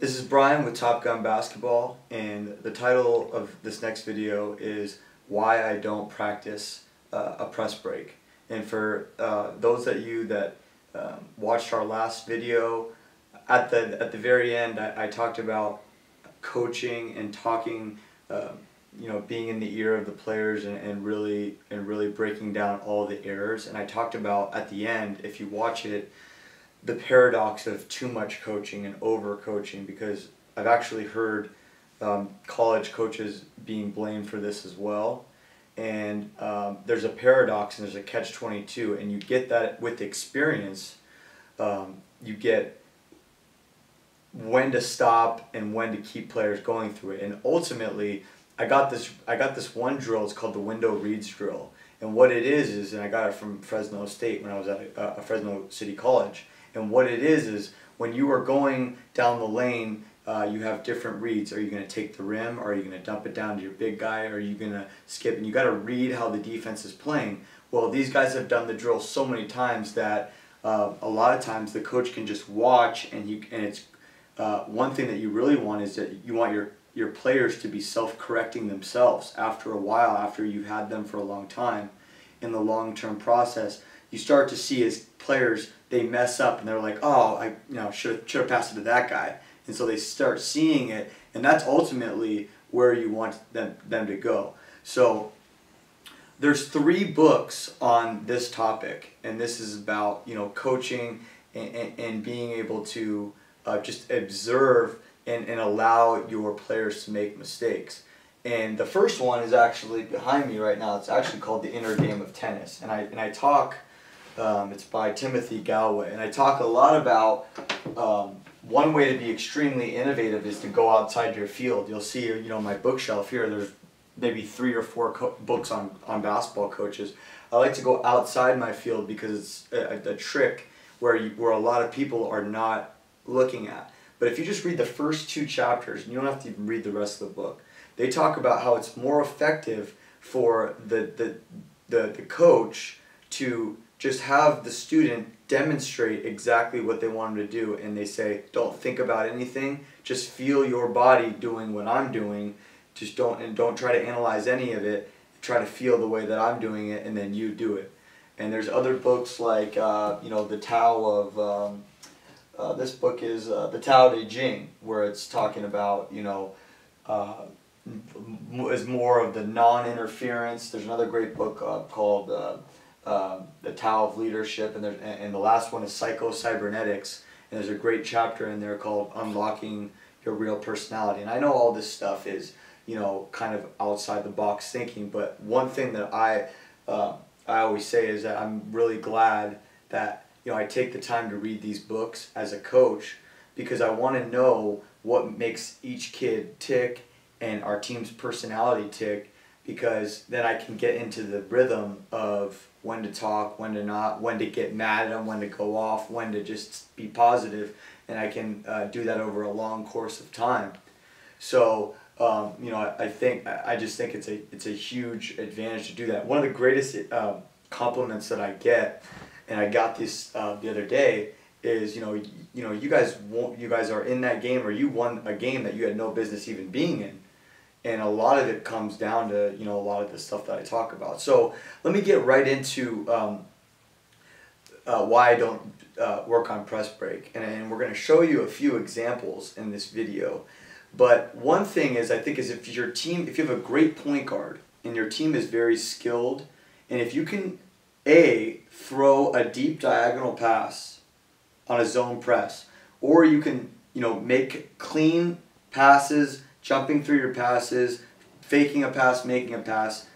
This is Brian with Top Gun Basketball, and the title of this next video is Why I Don't Practice a Press Break. And for those of you that watched our last video, at the very end I talked about coaching and talking, being in the ear of the players and really breaking down all the errors. And I talked about at the end, if you watch it, the paradox of too much coaching and over coaching, because I've actually heard college coaches being blamed for this as well. And there's a paradox and there's a catch-22, and you get that with experience. You get when to stop and when to keep players going through it. And ultimately, I got this one drill. It's called the window reads drill. And what it is, and I got it from Fresno State when I was at Fresno City College. And what it is when you are going down the lane, you have different reads. Are you going to take the rim? Or are you going to dump it down to your big guy? Or are you going to skip? And you got to read how the defense is playing. Well, these guys have done the drill so many times that a lot of times the coach can just watch, and it's one thing that you really want is that you want your players to be self-correcting themselves after a while, after you've had them for a long time. In the long-term process, you start to see as players, they mess up and they're like, oh, I should have passed it to that guy. And so they start seeing it, and that's ultimately where you want them to go. So there's 3 books on this topic, and this is about coaching and being able to just observe and allow your players to make mistakes. And the first one is actually behind me right now. It's actually called The Inner Game of Tennis, and I talk. It's by Timothy Gallwey, and I talk a lot about one way to be extremely innovative is to go outside your field. You'll see, my bookshelf here. There's maybe 3 or 4 books on basketball coaches. I like to go outside my field because it's a trick where a lot of people are not looking at. But if you just read the first 2 chapters, and you don't have to even read the rest of the book, they talk about how it's more effective for the coach to just have the student demonstrate exactly what they want them to do. And they say, don't think about anything, just feel your body doing what I'm doing. Just don't try to analyze any of it. Try to feel the way that I'm doing it, and then you do it. And there's other books like the Tao of this book is the Tao Te Ching, where it's talking about is more of the non-interference. There's another great book called The Tao of Leadership, and the last one is Psycho-Cybernetics, and there's a great chapter in there called Unlocking Your Real Personality. And I know all this stuff is kind of outside the box thinking, but one thing that I always say is that I'm really glad that I take the time to read these books as a coach, because I want to know what makes each kid tick and our team's personality tick, because then I can get into the rhythm of when to talk, when to not, when to get mad at them, when to go off, when to just be positive, and I can do that over a long course of time. So I just think it's a huge advantage to do that. One of the greatest compliments that I get, and I got this the other day, is you guys are in that game, or you won a game that you had no business even being in. And a lot of it comes down to a lot of the stuff that I talk about. So let me get right into why I don't work on press break, and we're going to show you a few examples in this video. But one thing is, I think, is if you have a great point guard and your team is very skilled, and if you can throw a deep diagonal pass on a zone press, or you can make clean passes, jumping through your passes, faking a pass, making a pass,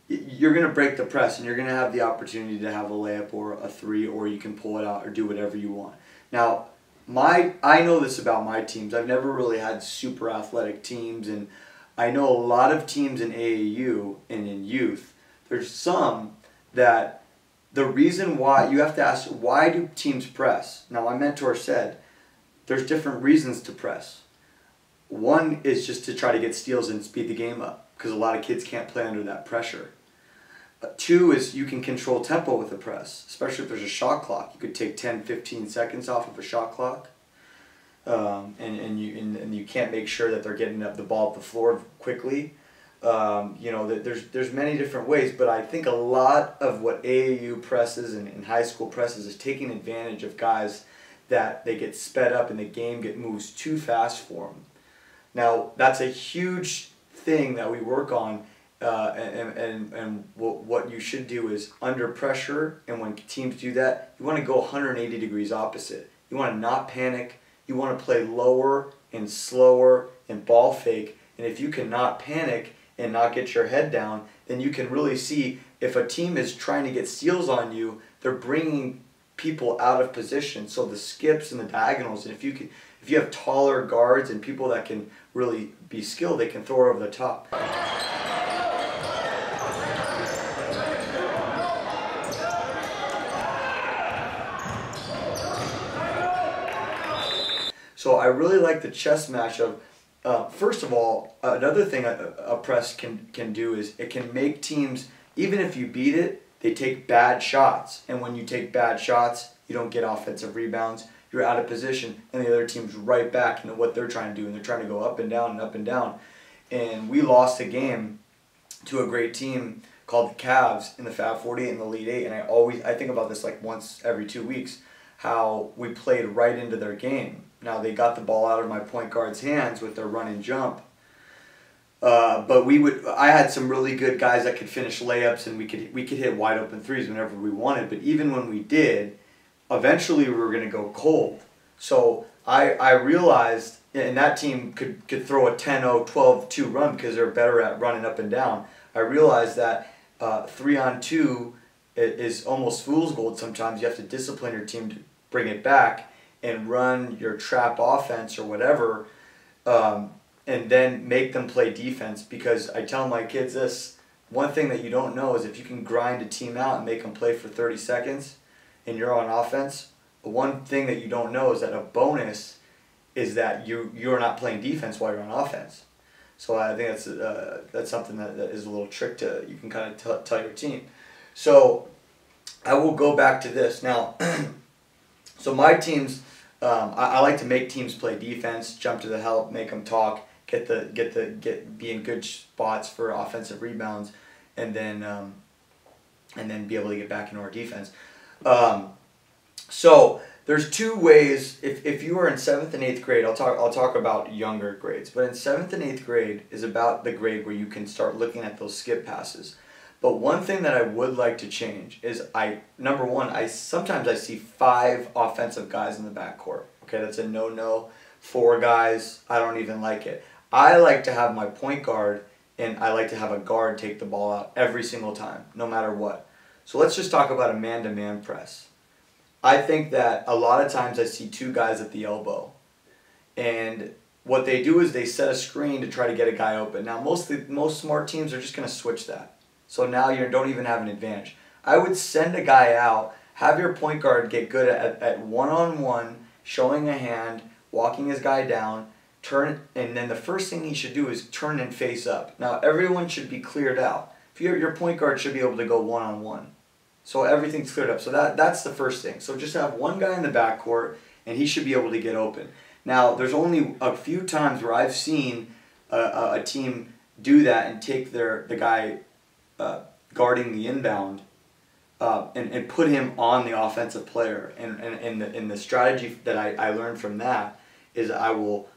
you're going to break the press, and you're going to have the opportunity to have a layup or a 3, or you can pull it out or do whatever you want. Now, I know this about my teams. I've never really had super athletic teams, and I know a lot of teams in AAU and in youth. There's some that the reason why, you have to ask, why do teams press? Now, my mentor said there's different reasons to press. One is just to try to get steals and speed the game up, because a lot of kids can't play under that pressure. 2 is you can control tempo with a press, especially if there's a shot clock. You could take 10, 15 seconds off of a shot clock. and you can't make sure that they're getting the ball up the floor quickly. You know, there's many different ways, but I think a lot of what AAU presses and high school presses is taking advantage of guys that they get sped up and the game moves too fast for them. Now, that's a huge thing that we work on, and what you should do is under pressure, and when teams do that, you want to go 180 degrees opposite. You want to not panic. You want to play lower and slower and ball fake, and if you cannot panic and not get your head down, then you can really see if a team is trying to get steals on you, they're bringing people out of position. So the skips and the diagonals, and if you have taller guards and people that can really be skilled, they can throw it over the top. So I really like the chess matchup. First of all, another thing a press can do is it can make teams, even if you beat it, they take bad shots. And when you take bad shots, you don't get offensive rebounds. You're out of position, and the other team's right back into what they're trying to do, and they're trying to go up and down and up and down. And we lost a game to a great team called the Cavs in the Fab 48 in the Elite Eight, and I think about this like once every 2 weeks, how we played right into their game. Now, they got the ball out of my point guard's hands with their run and jump. But I had some really good guys that could finish layups, and we could hit wide open threes whenever we wanted. But even when we did, eventually we were going to go cold. So I realized, and that team could throw a 10-0, 12-2 run because they're better at running up and down. I realized that 3-on-2 is almost fool's gold sometimes. You have to discipline your team to bring it back and run your trap offense or whatever, and then make them play defense. Because I tell my kids this, one thing that you don't know is if you can grind a team out and make them play for 30 seconds and you're on offense, the one thing that you don't know is that a bonus is that you're not playing defense while you're on offense. So I think that's something that is a little trick you can kind of tell your team. So I will go back to this now. So my teams, I like to make teams play defense, jump to the help, make them talk, be in good spots for offensive rebounds, and then be able to get back into our defense. So there's two ways. If you are in 7th and 8th grade, I'll talk about younger grades. But in 7th and 8th grade is about the grade where you can start looking at those skip passes. But one thing that I would like to change is number one, sometimes I see 5 offensive guys in the backcourt. Okay, that's a no-no. 4 guys, I don't even like it. I like to have my point guard, and I like to have a guard take the ball out every single time, no matter what. So let's just talk about a man-to-man press. I think that a lot of times I see 2 guys at the elbow, and what they do is they set a screen to try to get a guy open. Now most smart teams are just going to switch that. So now you don't even have an advantage. I would send a guy out, have your point guard get good at one-on-one, showing a hand, walking his guy down, and then the first thing he should do is turn and face up. Now everyone should be cleared out. Your point guard should be able to go one-on-one. So everything's cleared up. So that's the first thing. So just have one guy in the backcourt, and he should be able to get open. Now there's only a few times where I've seen a team do that and take the guy guarding the inbound and put him on the offensive player. And the strategy that I learned from that is I will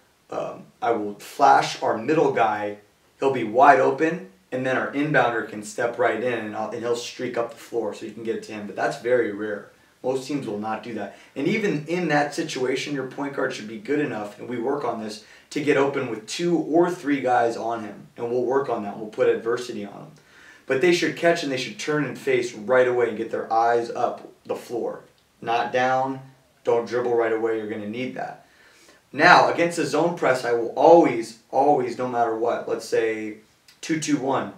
flash our middle guy. He'll be wide open, and then our inbounder can step right in and he'll streak up the floor so you can get it to him. But that's very rare. Most teams will not do that. And even in that situation, your point guard should be good enough, and we work on this, to get open with 2 or 3 guys on him. And we'll work on that. We'll put adversity on him. But they should catch and they should turn and face right away and get their eyes up the floor. Not down. Don't dribble right away. You're going to need that. Now, against a zone press, I will always, no matter what, let's say 2-2-1.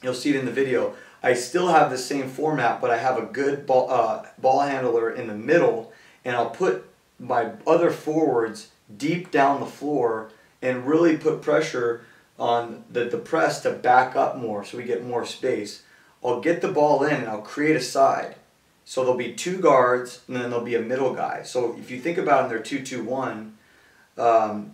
You'll see it in the video. I still have the same format, but I have a good ball handler in the middle, and I'll put my other forwards deep down the floor and really put pressure on the press to back up more so we get more space. I'll get the ball in and I'll create a side. So there'll be 2 guards and then there'll be a middle guy. So if you think about it in their 2-2-1, If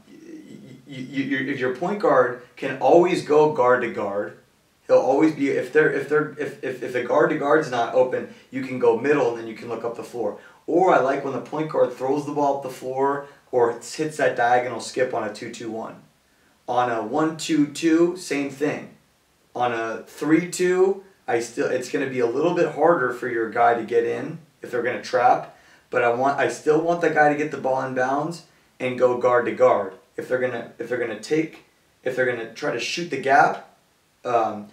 your point guard can always go guard to guard, he'll always be if the guard to guard's not open, you can go middle and then you can look up the floor. Or I like when the point guard throws the ball up the floor or hits that diagonal skip on a 2-2-1. On a 1-2-2, same thing. On a 3-2, it's going to be a little bit harder for your guy to get in if they're going to trap, but I still want the guy to get the ball in bounds and go guard to guard. If they're going to try to shoot the gap, a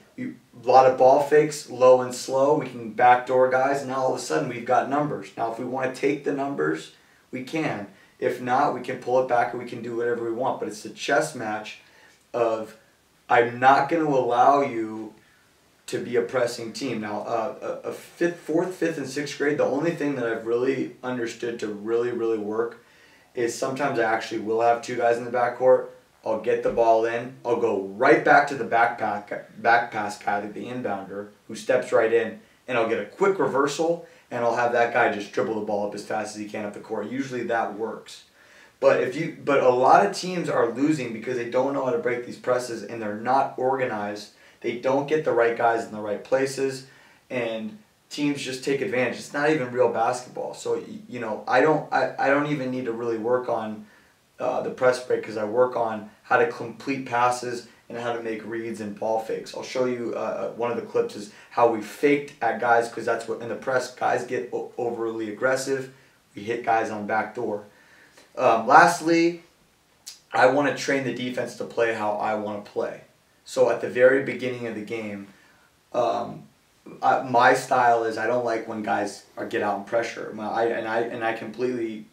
lot of ball fakes, low and slow. We can backdoor guys, and now all of a sudden we've got numbers. Now if we want to take the numbers, we can. If not, we can pull it back and we can do whatever we want. But it's a chess match of I'm not going to allow you to be a pressing team. Now, fourth, fifth, and sixth grade, the only thing that I've really understood to really, really work is sometimes I actually will have two guys in the backcourt. I'll get the ball in. I'll go right back to the back pass guy, the inbounder, who steps right in, and I'll get a quick reversal, and I'll have that guy just dribble the ball up as fast as he can up the court. Usually that works. But a lot of teams are losing because they don't know how to break these presses and they're not organized. They don't get the right guys in the right places, and teams just take advantage. It's not even real basketball. So I don't even need to really work on the press break because I work on how to complete passes and how to make reads and ball fakes. I'll show you one of the clips is how we faked at guys because that's what in the press guys get overly aggressive. We hit guys on backdoor. Lastly, I want to train the defense to play how I want to play. So at the very beginning of the game, my style is I don't like when guys get out in pressure. I completely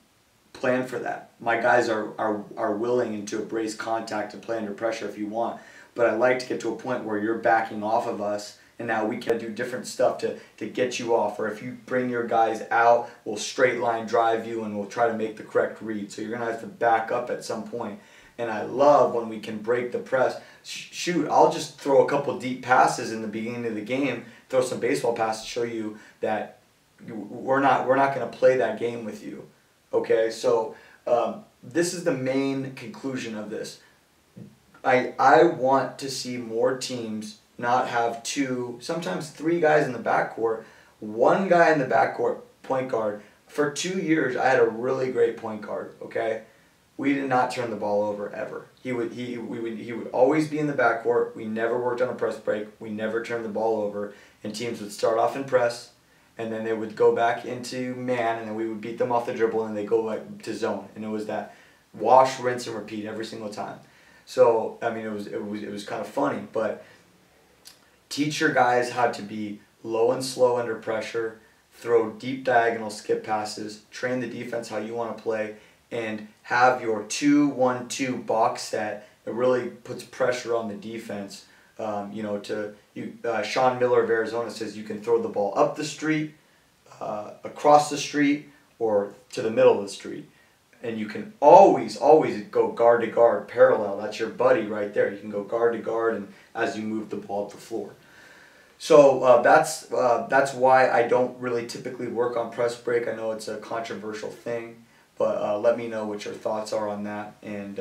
plan for that. My guys are willing to embrace contact and play under pressure if you want. But I like to get to a point where you're backing off of us and now we can do different stuff to get you off. Or if you bring your guys out, we'll straight line drive you and we'll try to make the correct read. So you're going to have to back up at some point. And I love when we can break the press. Shoot, I'll just throw a couple deep passes in the beginning of the game, throw some baseball passes to show you that we're not going to play that game with you. Okay, so this is the main conclusion of this. I want to see more teams not have two, sometimes three guys in the backcourt, one guy in the backcourt, point guard. For 2 years, I had a really great point guard, okay? We did not turn the ball over ever. He would always be in the backcourt. We never worked on a press break. We never turned the ball over. And teams would start off in press, and then they would go back into man, and then we would beat them off the dribble, and they go like to zone. And it was that wash, rinse, and repeat every single time. So I mean, it was kind of funny, but teach your guys how to be low and slow under pressure, throw deep diagonal skip passes, train the defense how you want to play, and have your 2-1-2 box set. It really puts pressure on the defense. Sean Miller of Arizona says you can throw the ball up the street, across the street, or to the middle of the street. And you can always go guard to guard, parallel. That's your buddy right there. You can go guard to guard and as you move the ball up the floor. So that's why I don't really typically work on press break. I know it's a controversial thing, but let me know what your thoughts are on that. And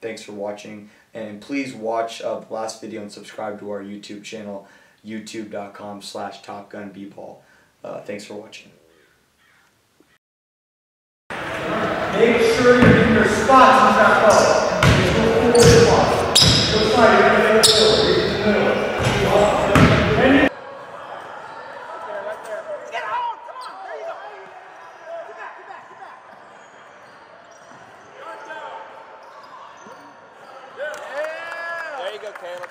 thanks for watching. And please watch the last video and subscribe to our YouTube channel, youtube.com/TopGunB-Ball. Thanks for watching. Make sure you're in your spots in that ball. Go forward spot. Go side, you're going to go forward. Reach in the middle. Get home! Come on! There you go! Get back, get back, get back! There you go, Caleb.